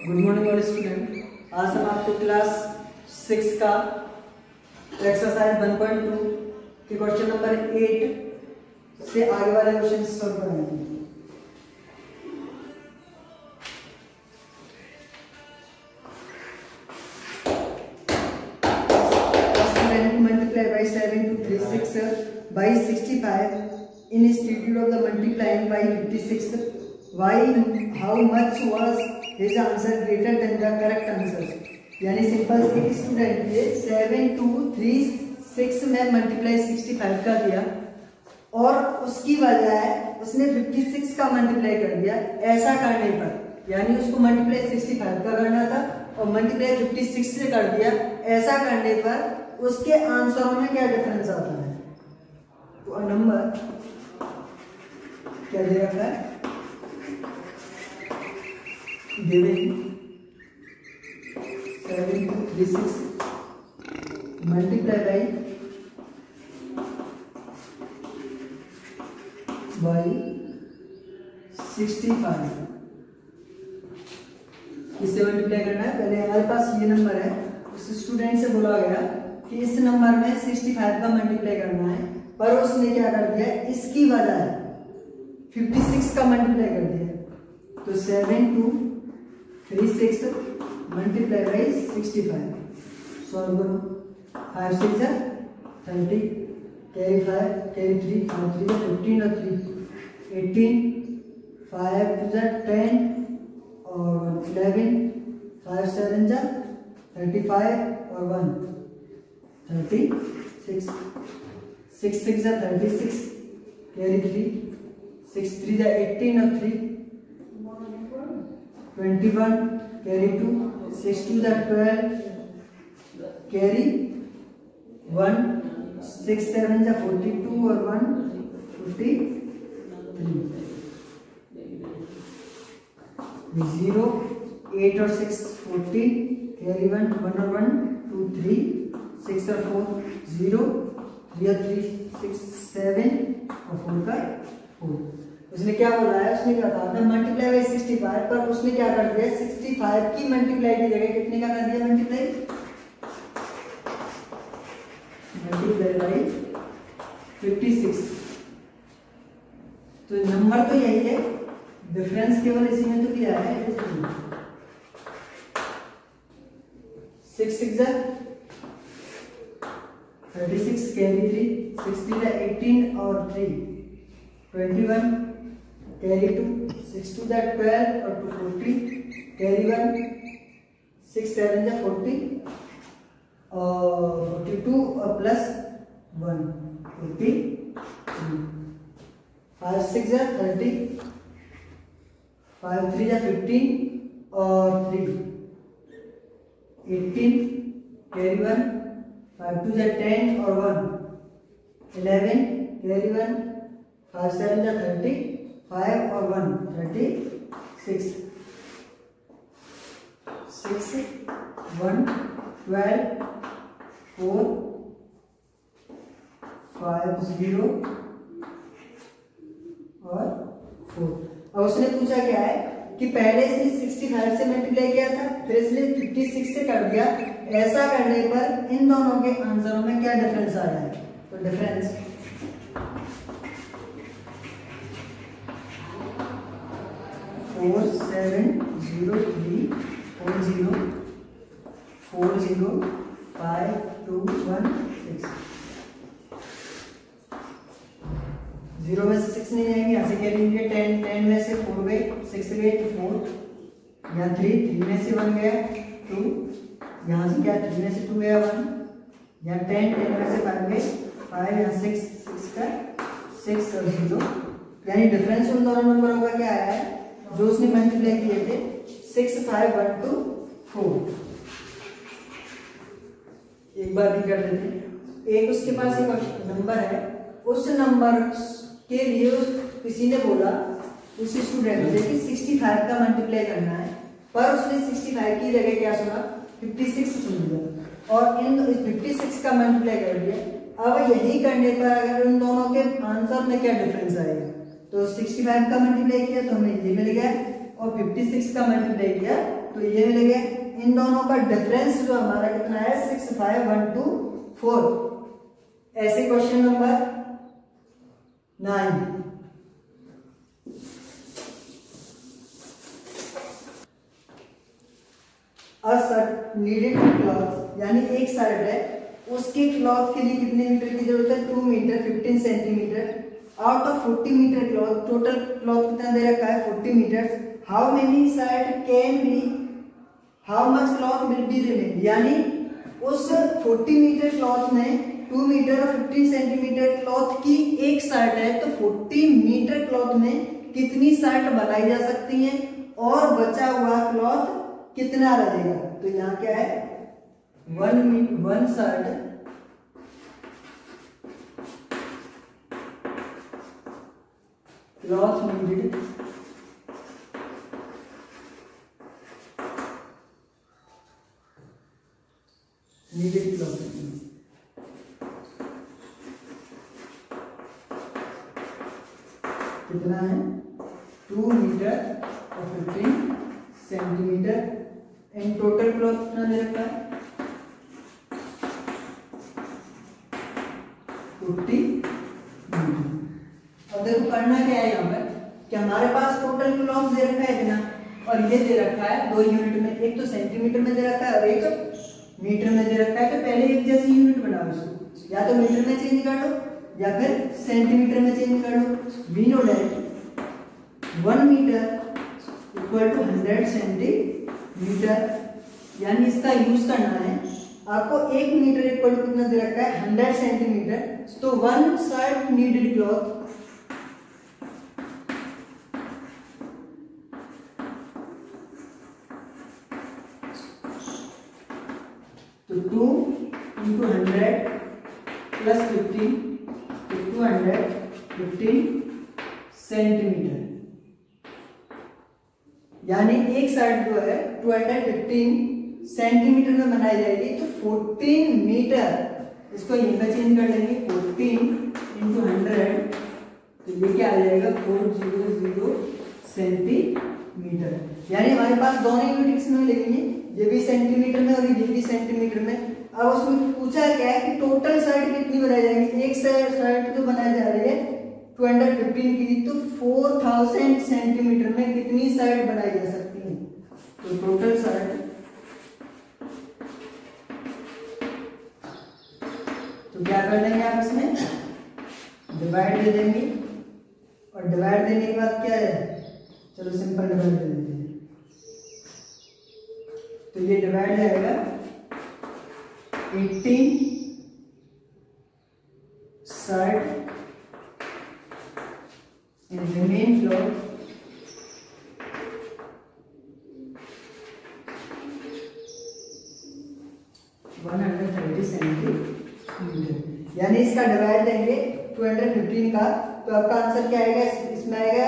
Good morning all student. आज हम आपको क्लास 6 का एक्सरसाइज 1.2 के क्वेश्चन नंबर 8 से आगे वाले क्वेश्चन सॉल्व कराएंगे। Multiply by 7 to 36 by 65 instead of the multiplying by 56. Why? How much was his answer greater than the correct answer? यानी सिंपल एक स्टूडेंट ने 7 to 36 में मल्टीप्लाई 65 का दिया और उसकी बजाय उसने 56 का मल्टीप्लाई कर दिया। ऐसा करने पर यानी उसको मल्टीप्लाई 65 का करना था और मल्टीप्लाई 56 से कर दिया। ऐसा करने पर उसके आंसरों में क्या डिफरेंस आता है? तो नंबर क्या दे रखा है? Given 7 to 36 multiply by 65। इससे मल्टीप्लाई करना है। पहले हमारे पास ये नंबर है, उस स्टूडेंट से बोला गया कि इस नंबर में 65 का मल्टीप्लाई करना है, पर उसने क्या कर दिया, इसकी बजाय 56 का मल्टीप्लाई कर दिया। तो 7 to 36 मल्टीप्लाई बाई 65 सॉल्व करो। 5 6 30 कैरी 5 कैरी 3 5 3 15 और 3 18 5 10 और 11 5 7 35 और 1 36 6 6 36 कैरी 3 6 3 18 और 3 21 कैरी 2 6 2 12 कैरी 1 6 7 42 और 1 53 0 8 और 6 14 कैरी 1 1 और 1 2 3 6 और 4 0 3 और 3 6 7 और 4 का 4। उसने क्या बोला है? उसने क्या कहा था मल्टीप्लाई बाई 65, पर उसने क्या कर दिया 65 की मल्टीप्लाई की जगह कितने का कर दिया मल्टीप्लाई बाई 56। तो नंबर तो यही है, डिफरेंस केवल इसी में तो किया है। 6 6 36 कैरी 3 6 3 18 और 3 21 कैरी 2 6 2 12 और 2 40 कैरी 1 6 7 40 और 42 और प्लस 1 43 5 6 30 5 3 15 और 3 18 कैरी 1 5 2 10 और 1 11 कैरी 1 5 7 30 5 और 1 36 6 1 12 4 5 0 और 4। अब उसने पूछा क्या है कि पहले इसने 65 से मल्टीप्लाई किया था, फिर इसने 56 से कर दिया। ऐसा करने पर इन दोनों के आंसरों में क्या डिफरेंस आया है? तो डिफरेंस 4 7 0 3 4 0 4 0 5 2 1 6 0 में से 6 नहीं जाएंगे, यहाँ से क्या लेंगे 10 10 में से 4 गए 6 गए तो 4, यहाँ 3 में से 1 गया 2, यहाँ से क्या 3 में से 2 गया 1, यहाँ 10 में से 5 गए 5, यहाँ 6 का 6 और 0। यानी डिफरेंस उन दोनों नंबरों का क्या आया है जो उसने मल्टीप्लाई किए थे 6 5 1 2 4। एक बार भी कर देते हैं। एक उसके पास एक नंबर है, उस नंबर के लिए किसी ने बोला उस स्टूडेंट से कि 65 का मल्टीप्लाई करना है, पर उसने 65 की जगह क्या सुना 56 सुन लिया और इन 56 का मल्टीप्लाई कर दिया। अब यही करने पर अगर उन दोनों के आंसर में क्या डिफरेंस आएगा? तो 65 का मल्टीप्लाई किया तो हमें ये मिल गया और 56 का मल्टीप्लाई किया तो ये मिलेगा। इन दोनों का डिफरेंस जो हमारा कितना है 65124। ऐसे क्वेश्चन नंबर 9। नीडेड क्लॉथ यानी एक शर्ट है, उसके क्लॉथ के लिए कितने मीटर की जरूरत है 2 metre 15 centimetre. Out of 40 metre cloth, total cloth कितना दे रखा है 40 metre. How many shirt can be, how much cloth will be remain, यानी उस 40 मीटर क्लॉथ में 2 मीटर और 15 सेंटीमीटर क्लॉथ की एक शर्ट है, तो 40 मीटर क्लॉथ में कितनी शर्ट बनाई जा सकती है और बचा हुआ क्लॉथ कितना रहेगा। तो यहाँ क्या है 1 शर्ट क्लॉथ नीडेड क्लॉथ कितना है 2 मीटर और 15 सेंटीमीटर। एंड टोटल क्लॉथ कितना दे रखा है 40 मीटर। अब देखो करना क्या है यहाँ पर कि हमारे पास टोटल क्लॉथ दे रखा है इतना और ये दे रखा है 2 यूनिट में, एक तो सेंटीमीटर में दे रखा है और एक मीटर में दे रखा है। तो पहले एक जैसी यूनिट बनाओ इसको, या तो मीटर में चेंज कर लो या फिर सेंटीमीटर में चेंज कर लो। We know that 1 metre equal to 100 centimetre, यानी इसका यूज करना है आपको। 1 मीटर इक्वल टू कितना दे रखा है 100 सेंटीमीटर। तो 1 शर्ट नीडेड क्लॉथ तो 2 into 100 plus 15 तो 215 सेंटीमीटर, यानी एक शर्ट जो है 215 सेंटीमीटर में बनाई जाएगी। तो 14 मीटर, इसको यहीं पे चेंज कर लेंगे 14 into 100 तो ये क्या आ जाएगा 400 सेंटीमीटर। यानी हमारे पास दोनों यूनिट्स में लगेंगे, ये भी सेंटीमीटर में और ये भी सेंटीमीटर में। अब उसमें पूछा क्या है कि टोटल शर्ट कितनी बनाई जाएगी। एक शर्ट जो बनाई जा रही है 215 की, तो 4000 सेंटीमीटर में कितनी शर्ट बनाई जा सकती है। तो टोटल शर्ट तो क्या कर लेंगे आप इसमें डिवाइड दे देंगे और डिवाइड देने के बाद क्या है, चलो सिंपल डिवाइड दे देते हैं। तो ये डिवाइड जाएगा 18 shirt and remain cloth 130 centimetre. यानी इसका डिवाइड देंगे 215 का, तो आपका आंसर क्या आएगा, इसमें आएगा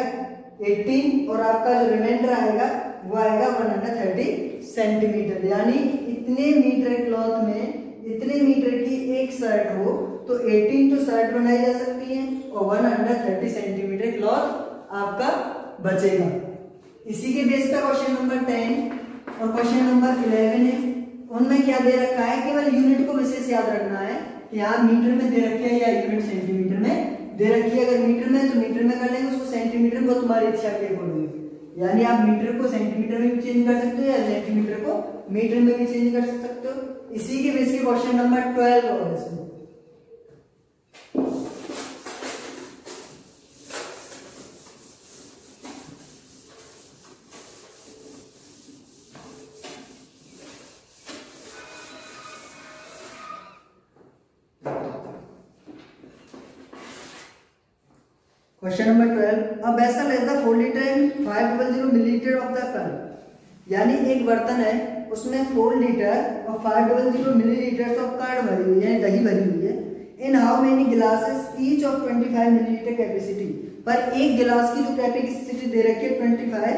18 और आपका जो रिमाइंडर आएगा वो आएगा 130 सेंटीमीटर। यानी इतने मीटर क्लॉथ में इतने मीटर की एक शर्ट हो तो 18 तो शर्ट बनाई जा सकती है और 130 सेंटीमीटर क्लॉथ आपका बचेगा। इसी के बेस पे क्वेश्चन नंबर 10 और क्वेश्चन नंबर 11 है। उनमें क्या दे रखा है, केवल यूनिट को विशेष याद रखना है कि यहाँ मीटर में दे रखी है या यूनिट सेंटीमीटर में दे रखी है। अगर मीटर में तो मीटर में कर लेंगे, उसको सेंटीमीटर को तुम्हारी इच्छा के अकॉर्डिंग, यानी आप मीटर को सेंटीमीटर में भी चेंज कर सकते हो या सेंटीमीटर को मीटर में भी चेंज कर सकते हो। इसी के बेस पे क्वेश्चन नंबर 12 और इसमें question number 12, a vessel has the 4 litre and 500 millilitre of the curd. यानी एक बर्तन है उसमें 4 लीटर और 500 मिलीलीटर ऑफ कर्ड भरी हुई है, दही भरी हुई है। In how many glasses each of 25 millilitre capacity, पर एक गिलास की जो कैपेसिटी दे रखी है 25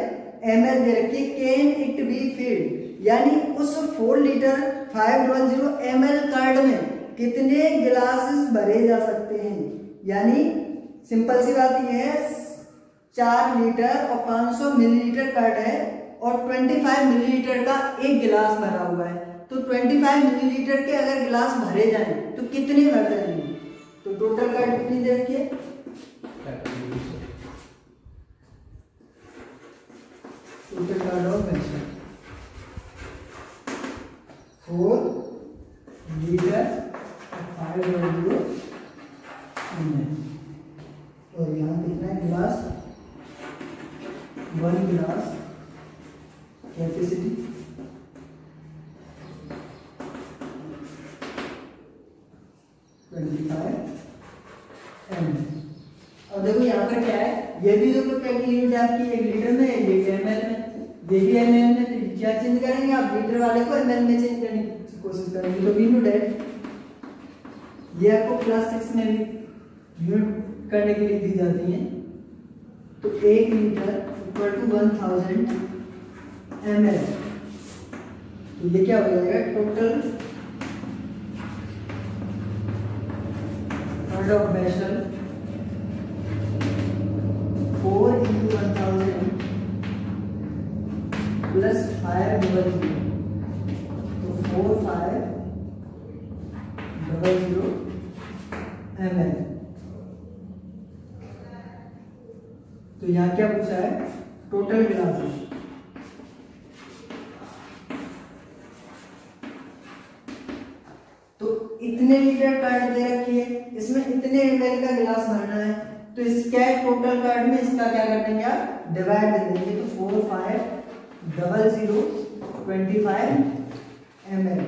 ml दे रखी है, कैन इट बी फील्ड। यानी उस 4 लीटर 500 ml कर्ड में कितने गिलासेस भरे जा सकते हैं। यानी सिंपल सी बात यह है 4 लीटर और 500 मिलीलीटर कर्ड है और 25 मिलीलीटर का एक गिलास भरा हुआ है। तो 25 मिलीलीटर के अगर गिलास भरे जाए तो कितने भर जाएंगे? तो टोटल कर्ड कितनी दे रखी है? टोटल कर्ड ऑफ बेंजीन 4 लीटर 5 ml और यहाँ कितना है गिलास? 1 गिलास कैपेसिटी 25 ml। अब देखो यहाँ पर क्या है, ये भी देखो क्या की यूनिट आपकी 1 लीटर में, ये भी ml में, ये भी ml में। तो क्या चेंज करेंगे आप? लीटर वाले को ml में चेंज करने की कोशिश करेंगे। तो वी नो डेट ये आपको क्लास 6 में भी यूनिट करने के लिए दी जाती है। तो 1 लीटर इक्वल टू 1000 ml। तो ये क्या हो जाएगा? Total curd of vessel 4 into 1000 plus 500। तो 4500 ml। तो यहाँ क्या पूछा है? टोटल गिलास। तो इतने लीटर कर्ड दे रखी है, इसमें इतने ml का गिलास भरना है, तो इसके टोटल कर्ड में इसका क्या कर देंगे आप? डिवाइड दे देंगे। तो 4500 25 ml।